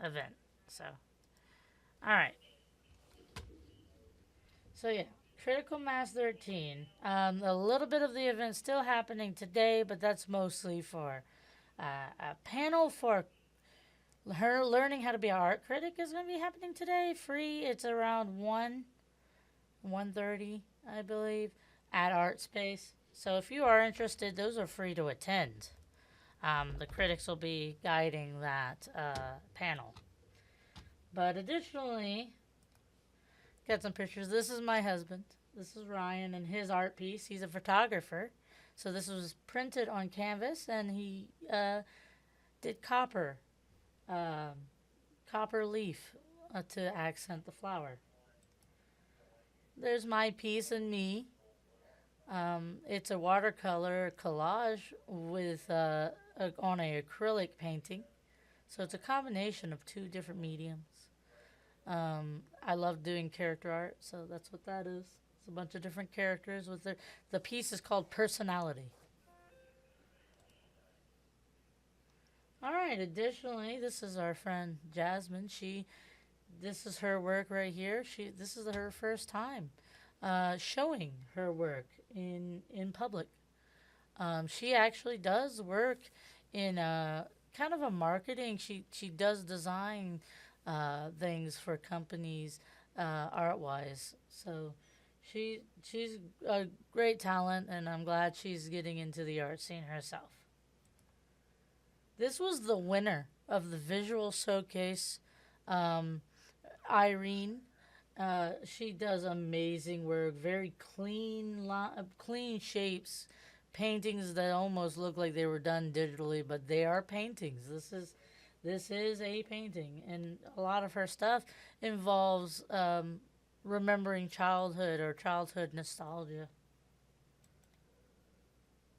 event. So, all right. So yeah, Critical Mass 13. A little bit of the event still happening today, but that's mostly for a panel for her learning how to be an art critic is going to be happening today. Free. It's around 1:30, I believe, at Art Space. So if you are interested, those are free to attend. The critics will be guiding that panel. But additionally, got some pictures. This is my husband. This is Ryan and his art piece. He's a photographer. So this was printed on canvas, and he did um, copper leaf to accent the flower. There's my piece and me. It's a watercolor collage with on a acrylic painting. So it's a combination of two different mediums. I love doing character art, so that's what that is. It's a bunch of different characters with the piece is called Personality. All right. Additionally, this is our friend Jasmine. This is her work right here. This is her first time showing her work in public. She actually does work in kind of a marketing. She does design things for companies art wise. So she's a great talent, and I'm glad she's getting into the art scene herself. This was the winner of the visual showcase, um, Irene. She does amazing work, very clean shapes, paintings that almost look like they were done digitally, but they are paintings. This is a painting, and a lot of her stuff involves remembering childhood or childhood nostalgia.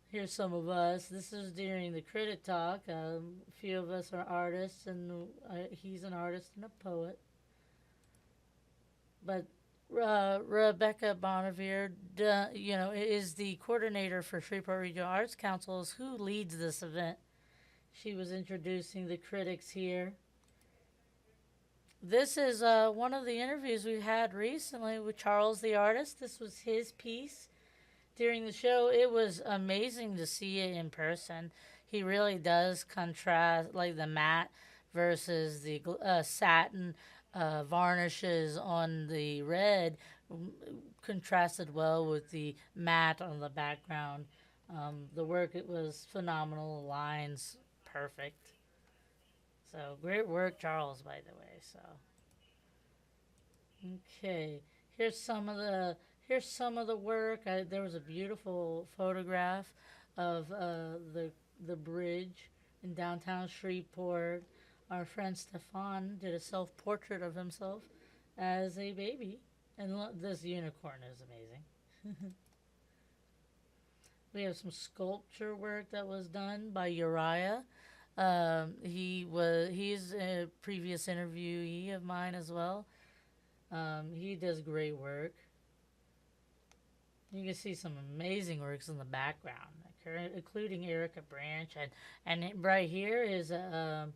Here's some of us. This is during the critic talk. A few of us are artists, and he's an artist and a poet. But Rebecca Bonnevier, is the coordinator for Shreveport Regional Arts Councils, who leads this event. She was introducing the critics here. This is one of the interviews we had recently with Charles the artist. This was his piece during the show. It was amazing to see it in person. He really does contrast, like the matte versus the satin varnishes on the red, contrasted well with the matte on the background. The work, it was phenomenal. Lines perfect. So great work, Charles. By the way, so okay. Here's some of the here's some of the work. There was a beautiful photograph of the bridge in downtown Shreveport. Our friend Stefan did a self portrait of himself as a baby, and this unicorn is amazing. We have some sculpture work that was done by Uriah. He's a previous interviewee of mine as well. He does great work. You can see some amazing works in the background, including Erica Branch, and right here is a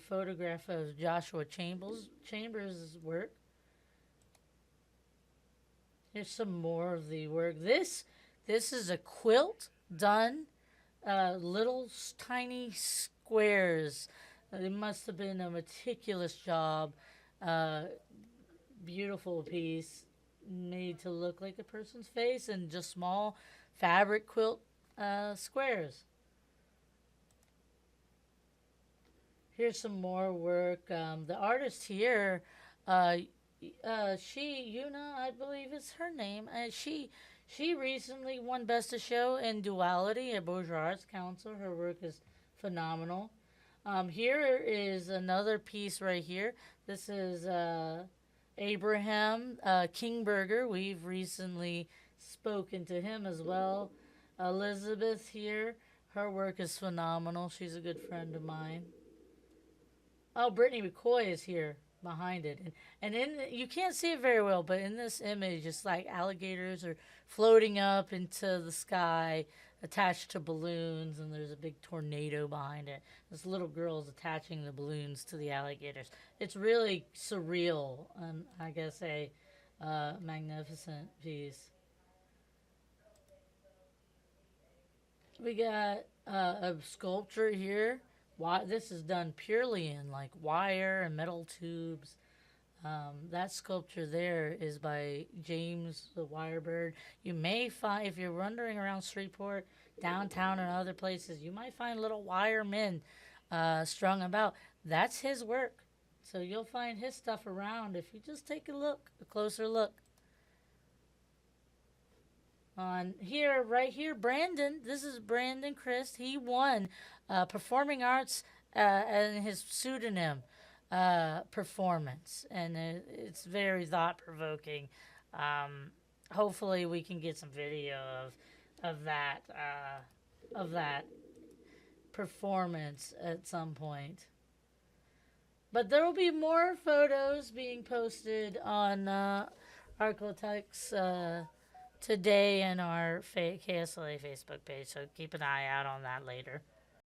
photograph of Joshua Chambers' work. Here's some more of the work. This is a quilt done little tiny squares. It must have been a meticulous job. Uh, Beautiful piece made to look like a person's face, and just small fabric quilt squares. Here's some more work. The artist here, uh, Yuna, I believe is her name. She recently won Best of Show in Duality at Bourgeois Arts Council. Her work is phenomenal. Here is another piece right here. This is Abraham Kingberger. We've recently spoken to him as well. Elizabeth here. Her work is phenomenal. She's a good friend of mine. Oh, Brittany McCoy is here behind it, and you can't see it very well, but in this image, it's like alligators are floating up into the sky. attached to balloons, and there's a big tornado behind it. This little girl's attaching the balloons to the alligators. It's really surreal, and I guess a magnificent piece. We got a sculpture here. Why this is done purely in like wire and metal tubes. That sculpture there is by James the Wirebird. You may find, if you're wandering around Shreveport, downtown, and other places, you might find little wire men strung about. That's his work. So you'll find his stuff around if you just take a look, a closer look. On here, right here, Brandon. This is Brandon Christ. He won performing arts and his pseudonym performance, and it's very thought provoking. Hopefully, we can get some video of that performance at some point. But there will be more photos being posted on Architects today in our KSLA Facebook page, so keep an eye out on that later.